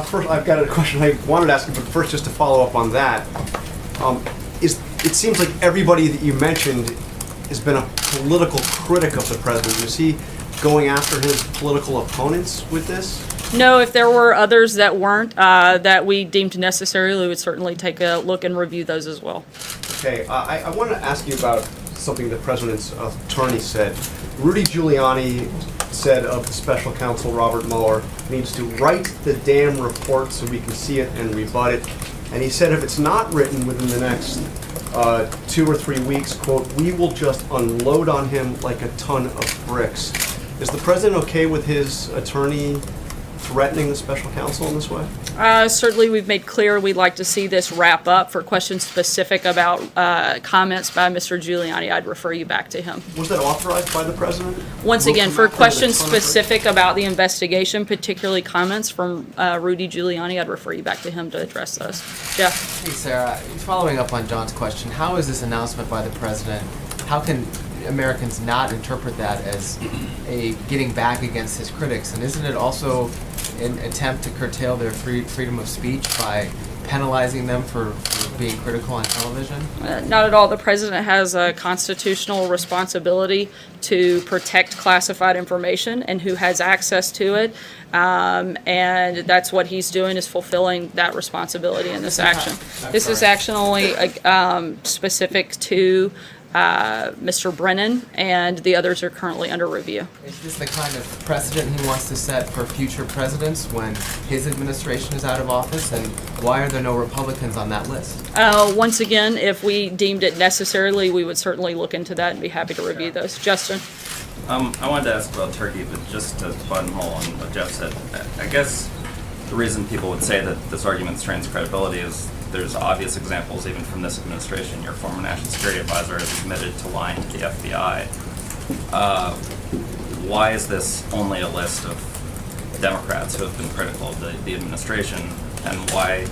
First, I've got a question I wanted to ask you, but first, just to follow up on that, it seems like everybody that you mentioned has been a political critic of the president. Is he going after his political opponents with this? No, if there were others that weren't, that we deemed necessary, we would certainly take a look and review those as well. Okay, I want to ask you about something the president's attorney said. Rudy Giuliani said of the special counsel Robert Mueller needs to write the damn report so we can see it and rebut it. And he said if it's not written within the next 2 or 3 weeks, quote, we will just unload on him like a ton of bricks. Is the president okay with his attorney threatening the special counsel in this way? Certainly, we've made clear we'd like to see this wrap up. For questions specific about comments by Mr. Giuliani, I'd refer you back to him. Was that authorized by the president? Once again, for questions specific about the investigation, particularly comments from Rudy Giuliani, I'd refer you back to him to address those. Jeff? Hey, Sarah, following up on John's question, how is this announcement by the president, how can Americans not interpret that as a getting back against his critics? And isn't it also an attempt to curtail their freedom of speech by penalizing them for being critical on television? Not at all. The president has a constitutional responsibility to protect classified information and who has access to it. And that's what he's doing, is fulfilling that responsibility in this action. This is action only specific to Mr. Brennan, and the others are currently under review. Is this the kind of precedent he wants to set for future presidents when his administration is out of office? And why are there no Republicans on that list? Once again, if we deemed it necessarily, we would certainly look into that and be happy to review those. Justin? I wanted to ask about Turkey, but just to buttonhole on what Jeff said, I guess the reason people would say that this argument strains credibility is there's obvious examples, even from this administration. Your former national security advisor has admitted to lying to the FBI. Why is this only a list of Democrats who have been critical of the administration? And why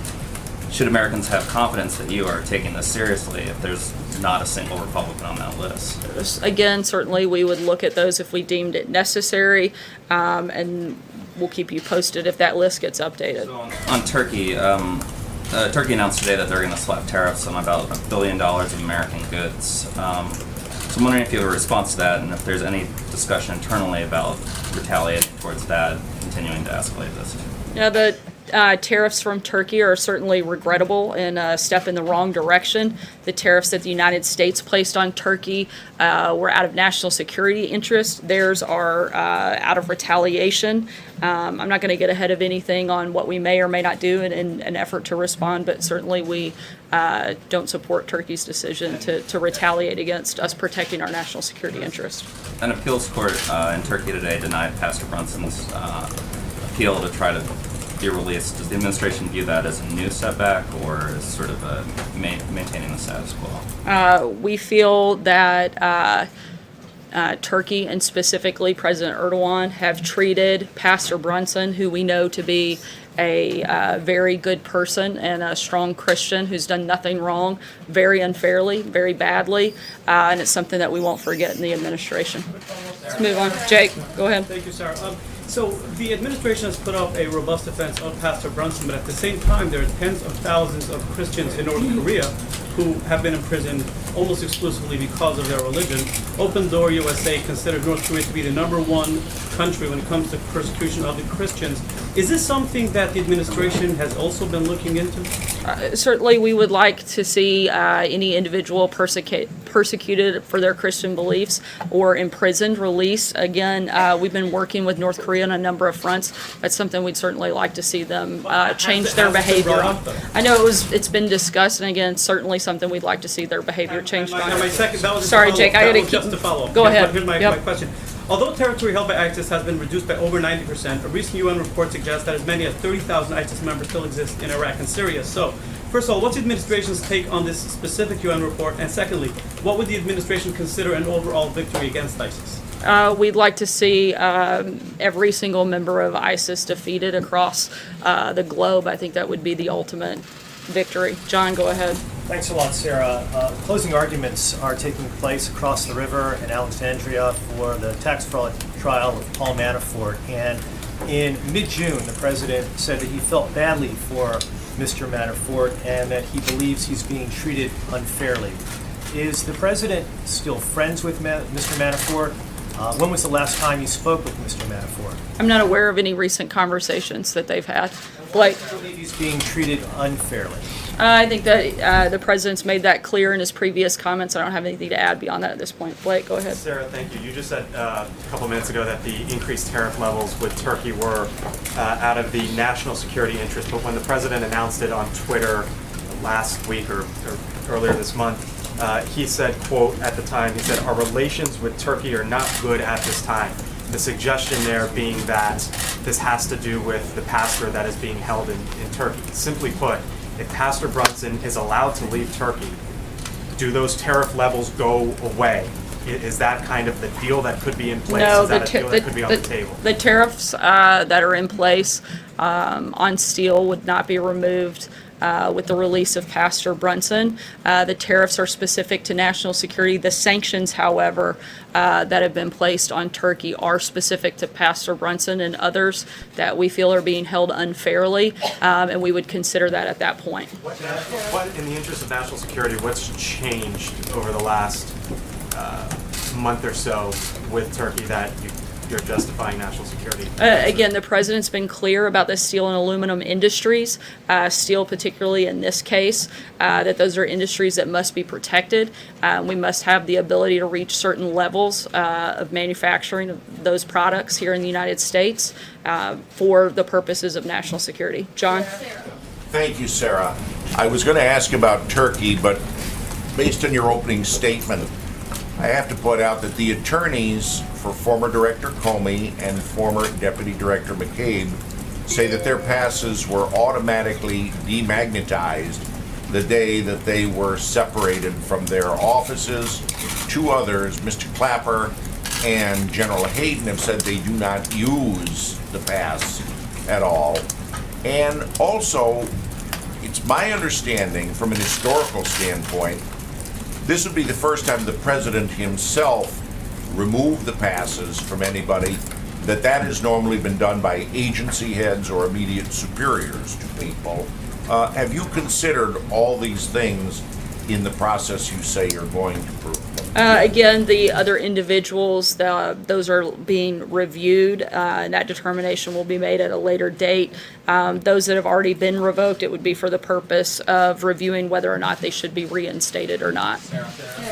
should Americans have confidence that you are taking this seriously if there's not a single Republican on that list? Again, certainly we would look at those if we deemed it necessary, and we'll keep you posted if that list gets updated. So on Turkey, Turkey announced today that they're going to slap tariffs on about $1 billion of American goods. So I'm wondering if you have a response to that, and if there's any discussion internally about retaliating towards that, continuing to escalate this. Yeah, the tariffs from Turkey are certainly regrettable and a step in the wrong direction. The tariffs that the United States placed on Turkey were out of national security interest. Theirs are out of retaliation. I'm not going to get ahead of anything on what we may or may not do in an effort to respond, but certainly we don't support Turkey's decision to retaliate against us protecting our national security interest. An appeals court in Turkey today denied Pastor Brunson's appeal to try to be released. Does the administration view that as a new setback, or as sort of maintaining the status quo? We feel that Turkey, and specifically President Erdogan, have treated Pastor Brunson, who we know to be a very good person and a strong Christian who's done nothing wrong, very unfairly, very badly, and it's something that we won't forget in the administration. Let's move on. Jake, go ahead. Thank you, Sarah. So the administration has put up a robust defense of Pastor Brunson, but at the same time, there are tens of thousands of Christians in North Korea who have been imprisoned almost exclusively because of their religion. Open Door USA considered North Korea to be the #1 country when it comes to persecution of the Christians. Is this something that the administration has also been looking into? Certainly, we would like to see any individual persecuted for their Christian beliefs or imprisoned released. Again, we've been working with North Korea on a number of fronts. That's something we'd certainly like to see them change their behavior on. I know it's been discussed, and again, certainly something we'd like to see their behavior changed on. Sorry, Jake, I gotta keep. Just to follow up. Go ahead. Here's my question. Although territory held by ISIS has been reduced by over 90%, a recent UN report suggests that as many as 30,000 ISIS members still exist in Iraq and Syria. So, first of all, what's the administration's take on this specific UN report? And secondly, what would the administration consider an overall victory against ISIS? We'd like to see every single member of ISIS defeated across the globe. I think that would be the ultimate victory. John, go ahead. Thanks a lot, Sarah. Closing arguments are taking place across the river in Alexandria for the tax fraud trial of Paul Manafort. And In mid-June, the president said that he felt badly for Mr. Manafort and that he believes he's being treated unfairly. Is the president still friends with Mr. Manafort? When was the last time you spoke with Mr. Manafort? I'm not aware of any recent conversations that they've had. Blake? I believe he's being treated unfairly. I think that the president's made that clear in his previous comments. I don't have anything to add beyond that at this point. Blake, go ahead. Sarah, thank you. You just said a couple minutes ago that the increased tariff levels with Turkey were out of the national security interest, but when the president announced it on Twitter last week or earlier this month, he said, quote, at the time, he said, "Our relations with Turkey are not good at this time." The suggestion there being that this has to do with the pastor that is being held in Turkey. Simply put, if Pastor Brunson is allowed to leave Turkey, do those tariff levels go away? Is that kind of the deal that could be in place? No, Is that a deal that could be on the table? the tariffs that are in place on steel would not be removed with the release of Pastor Brunson. The tariffs are specific to national security. The sanctions, however, that have been placed on Turkey are specific to Pastor Brunson and others that we feel are being held unfairly, and we would consider that at that point. What, in the interest of national security, what's changed over the last month or so with Turkey that you're justifying national security? Again, the president's been clear about the steel and aluminum industries, steel particularly in this case, that those are industries that must be protected. We must have the ability to reach certain levels of manufacturing of those products here in the United States for the purposes of national security. John? Thank you, Sarah. I was going to ask about Turkey, but based on your opening statement, I have to point out that the attorneys for former Director Comey and former Deputy Director McCabe say that their passes were automatically demagnetized the day that they were separated from their offices. Two others, Mr. Clapper and General Hayden, have said they do not use the pass at all. And also, it's my understanding from an historical standpoint, this would be the first time the president himself removed the passes from anybody, that has normally been done by agency heads or immediate superiors to people. Have you considered all these things in the process you say you're going to prove? Again, the other individuals, those are being reviewed, and that determination will be made at a later date. Those that have already been revoked, it would be for the purpose of reviewing whether or not they should be reinstated or not.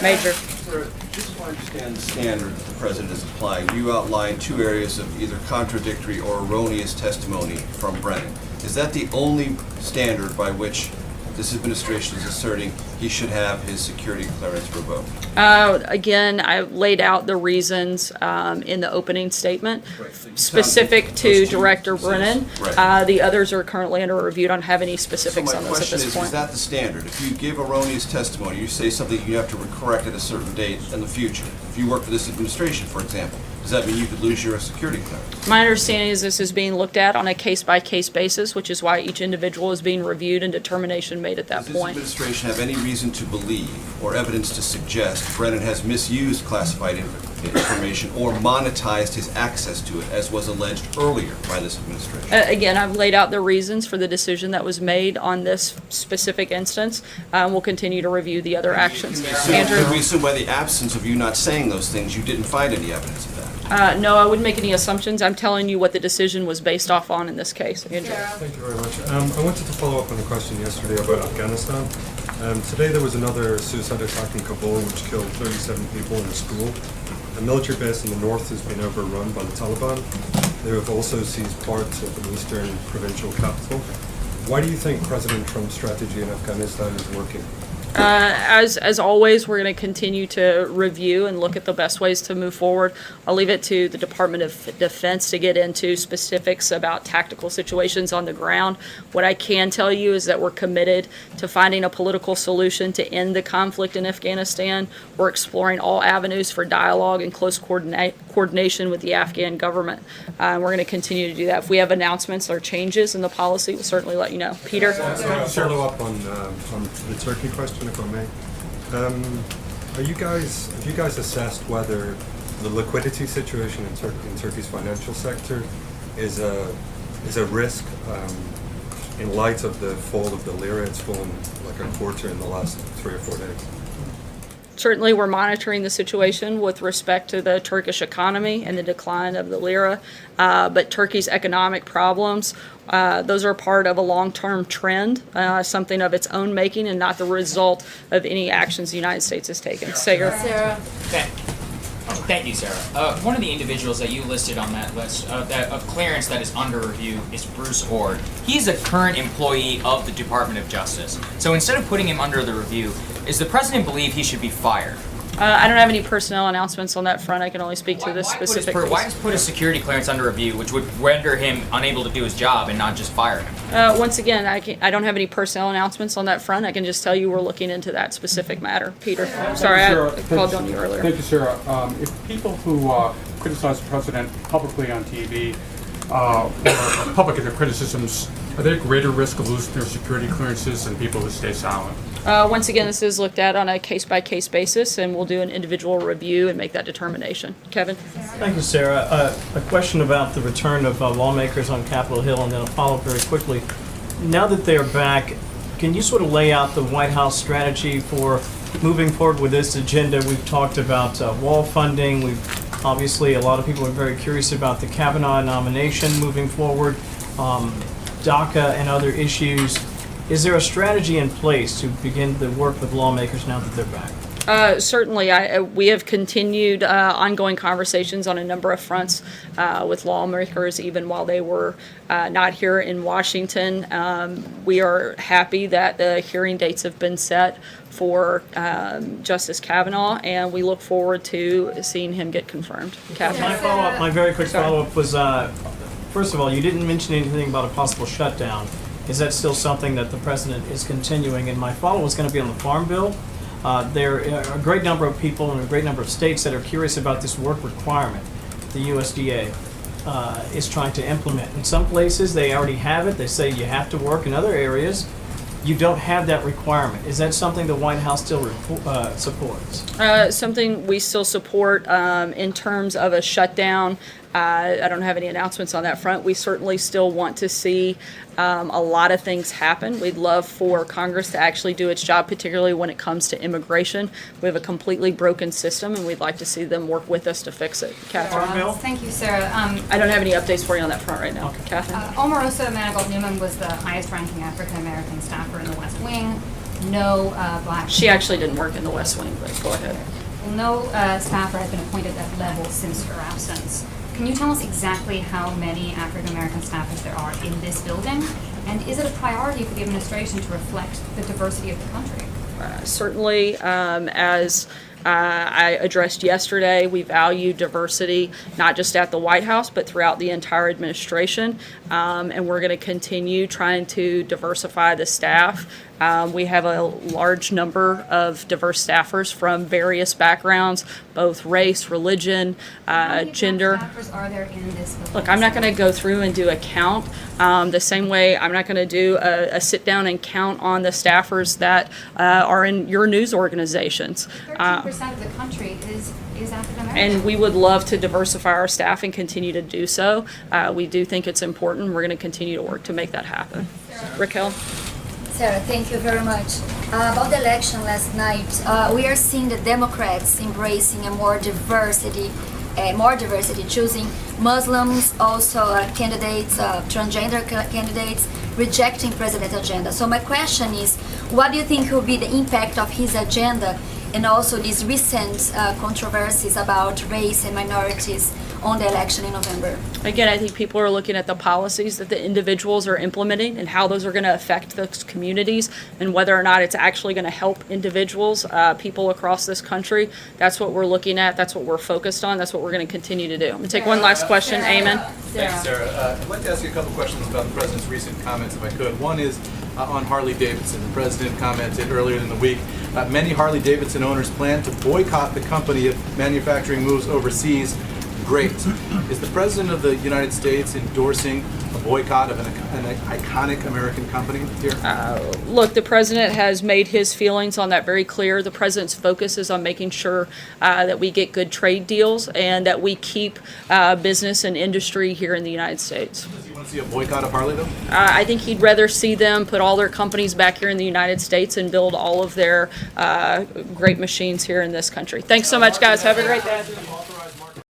Major. Sir, just so I understand the standard that the president is applying, you outlined two areas of either contradictory or erroneous testimony from Brennan. Is that the only standard by which this administration is asserting he should have his security clearance revoked? Again, I laid out the reasons in the opening statement, Right, so you specific sounded to those two Director reasons. Brennan. Right. The others are currently under review. I don't have any specifics So on my this at question this is point. that the standard? If you give erroneous testimony, you say something you have to correct at a certain date in the future. If you work for this administration, for example, does that mean you could lose your security clearance? My understanding is this is being looked at on a case-by-case basis, which is why each individual is being reviewed and determination made at that Does this point. administration have any reason to believe or evidence to suggest Brennan has misused classified information or monetized his access to it, as was alleged earlier by this administration? Again, I've laid out the reasons for the decision that was made on this specific instance. We'll continue to review the other actions. Could Andrew? we assume by the absence of you not saying those things, you didn't find any evidence of that? No, I wouldn't make any assumptions. I'm telling you what the decision was based off on in this case. Andrew? Thank you very much. I wanted to follow up on a question yesterday about Afghanistan. Today there was another suicide attack in Kabul which killed 37 people in a school. A military base in the north has been overrun by the Taliban. They have also seized parts of the eastern provincial capital. Why do you think President Trump's strategy in Afghanistan is working? As always, we're going to continue to review and look at the best ways to move forward. I'll leave it to the Department of Defense to get into specifics about tactical situations on the ground. What I can tell you is that we're committed to finding a political solution to end the conflict in Afghanistan. We're exploring all avenues for dialogue and close coordination with the Afghan government. We're going to continue to do that. If we have announcements or changes in the policy, we'll certainly let you know. Peter? Follow up on the Turkey question, if I may. Have you guys assessed whether the liquidity situation in Turkey's financial sector is a risk in light of the fall of the lira. It's fallen like a quarter in the last 3 or 4 days. Certainly, we're monitoring the situation with respect to the Turkish economy and the decline of the lira, but Turkey's economic problems, those are part of a long-term trend, something of its own making and not the result of any actions the United States has taken. Sarah? Thank you, Sarah. One of the individuals that you listed on that list of clearance that is under review is Bruce Ord. He's a current employee of the Department of Justice. So instead of putting him under the review, does the president believe he should be fired? I don't have any personnel announcements on that front. I can only speak to this specific case. Why just put a security clearance under review, which would render him unable to do his job and not just fire him? Once again, I don't have any personnel announcements on that front. I can just tell you we're looking into that specific matter. Peter, sorry, I called on you earlier. Thank you, Sarah. If people who criticize the president publicly on TV or public in their criticisms, are they at greater risk of losing their security clearances than people who stay silent? Once again, this is looked at on a case-by-case basis, and we'll do an individual review and make that determination. Kevin? Thank you, Sarah. A question about the return of lawmakers on Capitol Hill, and then a follow-up very quickly. Now that they're back, can you sort of lay out the White House strategy for moving forward with this agenda? We've talked about wall funding. Obviously, a lot of people are very curious about the Kavanaugh nomination moving forward, DACA and other issues. Is there a strategy in place to begin the work with lawmakers now that they're back? Certainly. We have continued ongoing conversations on a number of fronts with lawmakers, even while they were not here in Washington. We are happy that the hearing dates have been set for Justice Kavanaugh, and we look forward to seeing him get confirmed. Catherine? My very quick follow-up was, first of all, you didn't mention anything about a possible shutdown. Is that still something that the president is continuing? And my follow-up is going to be on the Farm Bill. There are a great number of people in a great number of states that are curious about this work requirement the USDA is trying to implement. In some places, they already have it. They say you have to work. In other areas, you don't have that requirement. Is that something the White House still supports? Something we still support in terms of a shutdown. I don't have any announcements on that front. We certainly still want to see a lot of things happen. We'd love for Congress to actually do its job, particularly when it comes to immigration. We have a completely broken system, and we'd like to see them work with us to fix it. Catherine? Thank you, Sarah. I don't have any updates for you on that front right now. Okay. Catherine? Omarosa Manigault Newman was the highest-ranking African-American staffer in the West Wing. No black... She actually didn't work in the West Wing, but go ahead. No staffer has been appointed at that level since her absence. Can you tell us exactly how many African-American staffers there are in this building? And is it a priority for the administration to reflect the diversity of the country? Certainly, as I addressed yesterday, we value diversity not just at the White House, but throughout the entire administration. And we're going to continue trying to diversify the staff. We have a large number of diverse staffers from various backgrounds, both race, religion, gender. How many staffers are there in this building? Look, I'm not going to go through and do a count. The same way I'm not going to do a sit down and count on the staffers that are in your news organizations. 13% of the country is African American. And we would love to diversify our staff and continue to do so. We do think it's important. We're going to continue to work to make that happen. Raquel? Sarah, thank you very much. About the election last night, we are seeing the Democrats embracing more diversity, choosing Muslims, also candidates, transgender candidates, rejecting president's agenda. So my question is, what do you think will be the impact of his agenda and also these recent controversies about race and minorities on the election in November? Again, I think people are looking at the policies that the individuals are implementing and how those are going to affect those communities and whether or not it's actually going to help individuals, people across this country. That's what we're looking at. That's what we're focused on. That's what we're going to continue to do. I'm going to take one last question. Eamon? Thanks, Sarah. I'd like to ask you a couple questions about the president's recent comments, if I could. One is on Harley-Davidson. The president commented earlier in the week, many Harley-Davidson owners plan to boycott the company if manufacturing moves overseas. Great. Is the President of the United States endorsing a boycott of an iconic American company here? Look, the president has made his feelings on that very clear. The president's focus is on making sure that we get good trade deals and that we keep business and industry here in the United States. Does he want to see a boycott of Harley, though? I think he'd rather see them put all their companies back here in the United States and build all of their great machines here in this country. Thanks so much, guys. Have a great day.